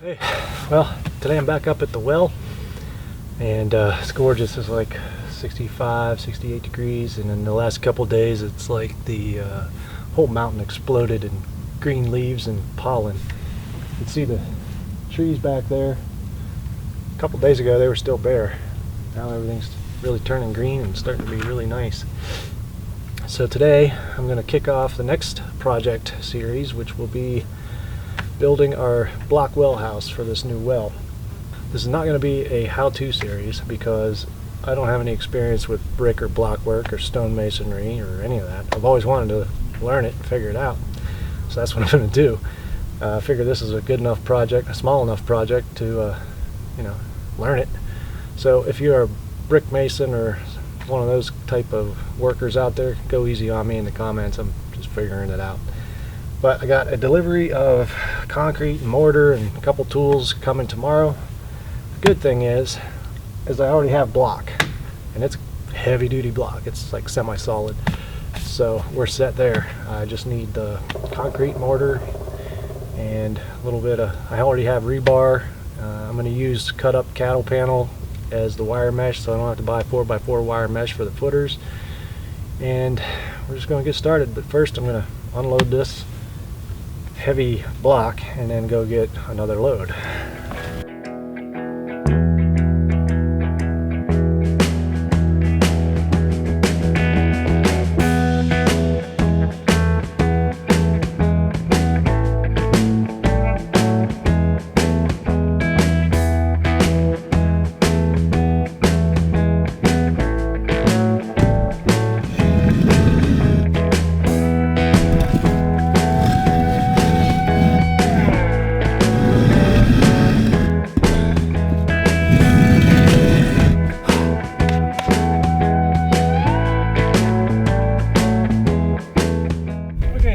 Hey, well, today I'm back up at the well, and it's gorgeous. It's like 65, 68 degrees, and in the last couple days it's like the whole mountain exploded in green leaves and pollen. You can see the trees back there. A couple days ago they were still bare. Now everything's really turning green and starting to be really nice. So today I'm going to kick off the next project series, which will be building our block well house for this new well. This is not going to be a how-to series because I don't have any experience with brick or block work or stone masonry or any of that. I've always wanted to learn it and figure it out, so that's what I'm going to do. I figure this is a good enough project, a small enough project to learn it. So if you're a brick mason or one of those type of workers out there, go easy on me in the comments. I'm just figuring it out. But I got a delivery of concrete and mortar and a couple tools coming tomorrow. The good thing is I already have block, and it's a heavy duty block. It's like semi-solid, so we're set there. I just need the concrete, mortar, and a little bit of, I already have rebar. I'm going to use cut up cattle panel as the wire mesh, so I don't have to buy 4x4 wire mesh for the footers. And we're just going to get started, but first I'm going to unload this heavy block and then go get another load.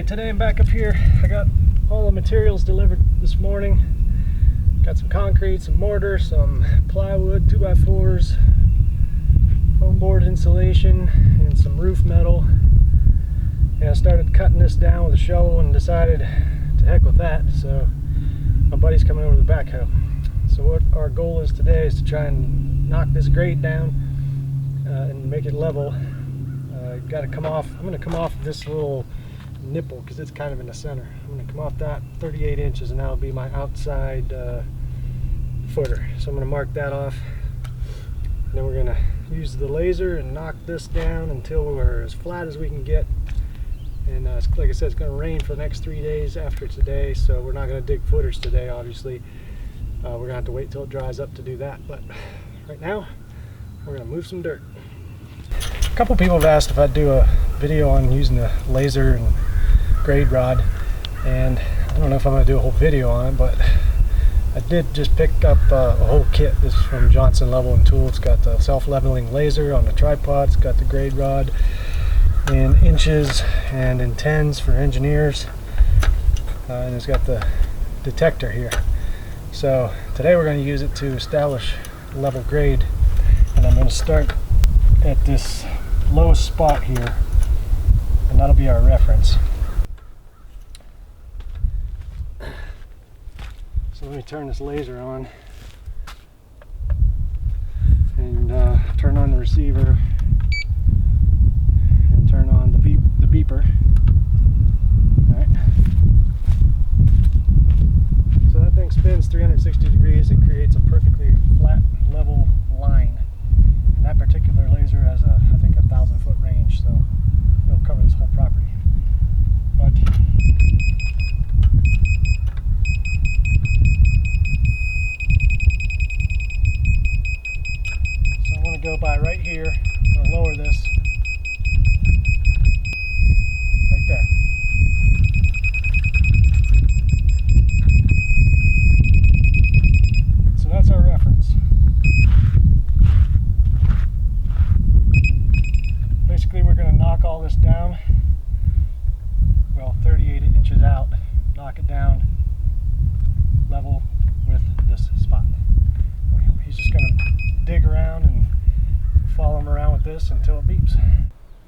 Today I'm back up here. I got all the materials delivered this morning. Got some concrete, some mortar, some plywood, 2x4s, foam board insulation, and some roof metal. And I started cutting this down with a shovel and decided to heck with that. So my buddy's coming over the backhoe. So what our goal is today is to try and knock this grade down and make it level. Got to come off. I'm going to come off this little nipple because it's kind of in the center. I'm going to come off that 38 inches, and that'll be my outside footer. So I'm going to mark that off, and then we're going to use the laser and knock this down until we're as flat as we can get. And like I said, it's going to rain for the next 3 days after today, so we're not going to dig footers today, obviously. We're going to have to wait till it dries up to do that, but right now we're going to move some dirt. A couple people have asked if I'd do a video on using the laser and grade rod, and I don't know if I'm going to do a whole video on it, but I did just pick up a whole kit. This is from Johnson Level and Tool. It's got the self-leveling laser on the tripod, it's got the grade rod in inches and in tens for engineers, and it's got the detector here. So today we're going to use it to establish level grade, and I'm going to start at this lowest spot here, and that'll be our reference. So let me turn this laser on and turn on the receiver and turn on the beeper. All right. So that thing spins 360 degrees. It creates a perfectly flat, level line. And that particular laser has I think 1,000-foot range, so it'll cover this whole property. But so I'm going to go by right here. I'm going to lower this right there. So that's our reference. Basically, we're going to knock all this down, well, 38 inches out, knock it down level with this spot. He's just going to dig around and follow him around with this until it beeps.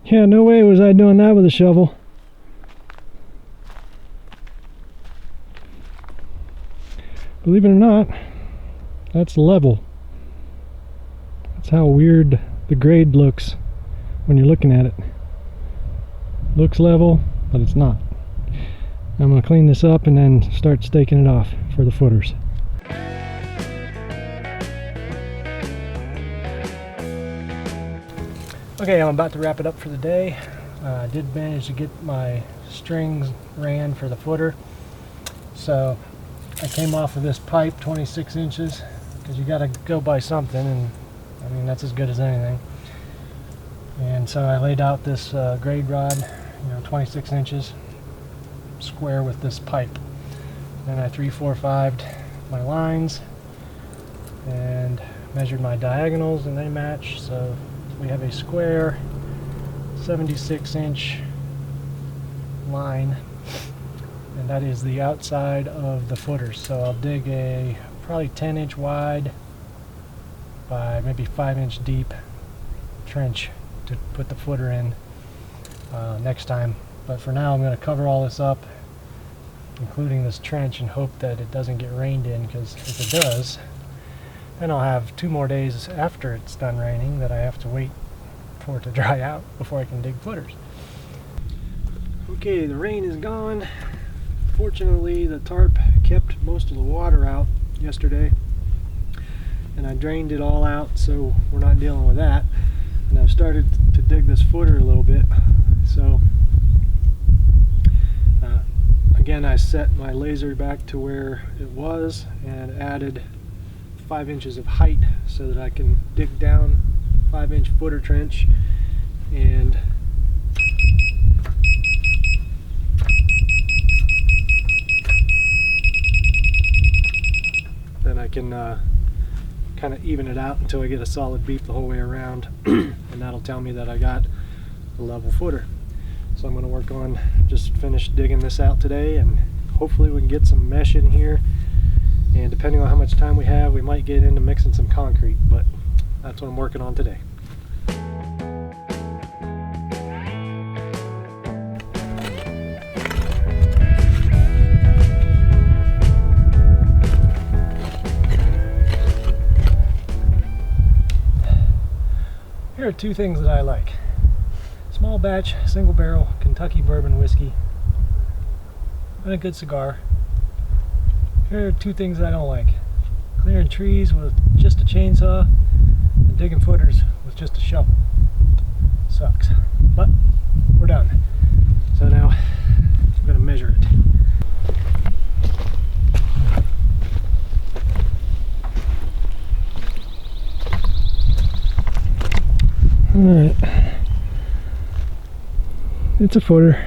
Yeah, no way was I doing that with a shovel. believe it or not, that's level. That's how weird the grade looks when you're looking at it. Looks level, but it's not. I'm going to clean this up and then start staking it off for the footers. Okay, I'm about to wrap it up for the day. I did manage to get my strings ran for the footer. So I came off of this pipe 26 inches because you got to go by something, and I mean that's as good as anything. And so I laid out this grade rod, 26 inches square with this pipe. Then I 3-4-5'd my lines and measured my diagonals, and they match. So we have a square 76-inch line, and that is the outside of the footers. So I'll dig a probably 10-inch wide by maybe 5-inch deep trench to put the footer in next time. But for now I'm going to cover all this up, including this trench, and hope that it doesn't get rained in, because if it does, then I'll have 2 more days after it's done raining that I have to wait for it to dry out before I can dig footers. Okay, the rain is gone. Fortunately, the tarp kept most of the water out yesterday, and I drained it all out, so we're not dealing with that. And I've started to dig this footer a little bit. So again, I set my laser back to where it was and added 5 inches of height so that I can dig down 5-inch footer trench, and then I can kind of even it out until I get a solid beep the whole way around, and that'll tell me that I got a level footer. So I'm going to work on just finish digging this out today, and hopefully we can get some mesh in here, and depending on how much time we have, we might get into mixing some concrete, but that's what I'm working on today. Here are 2 things that I like. Small batch, single barrel Kentucky bourbon whiskey, and a good cigar. Here are 2 things that I don't like. Clearing trees with just a chainsaw and digging footers with just a shovel. Sucks. But we're done. So now I'm going to measure it. Alright. It's a footer.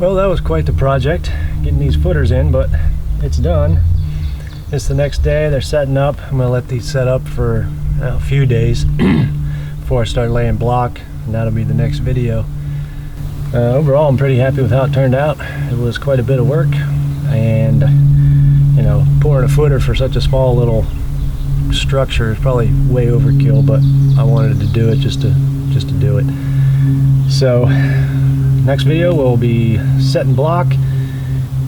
Well, that was quite the project, getting these footers in, but it's done. It's the next day, they're setting up. I'm gonna let these set up for a few days before I start laying block, and that'll be the next video. Overall, I'm pretty happy with how it turned out. It was quite a bit of work, and you know, pouring a footer for such a small little structure is probably way overkill, but I wanted to do it just to do it. So next video will be setting block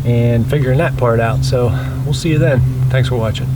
and figuring that part out. So we'll see you then. Thanks for watching.